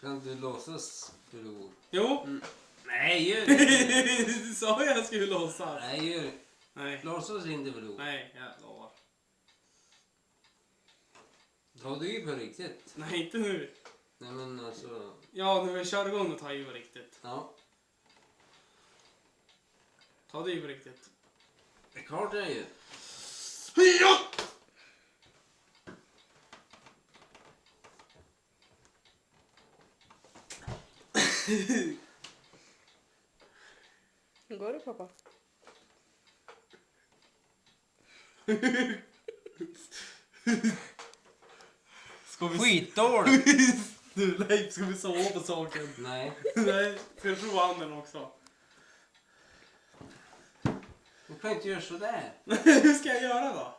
Kan du låtsas hur det går? Jo. Nej, gör det. Du sa jag skulle låtsas. Nej, gör det. Nej. Låtsas inte hur det går. Nej, jag lovar. Ta du i på riktigt? Nej, inte nu. Nej, men alltså... Ja, när vi kör igång då tar jag i på riktigt. Ja, Ta det i på riktigt. det är klart det är ju. Ja! Hur går det, pappa? Ska vi... Skitdåligt! Du, Leif, ska vi sova på saken? Nej, Nej, ska jag prova handen också? du kan inte göra sådär. Hur ska jag göra då?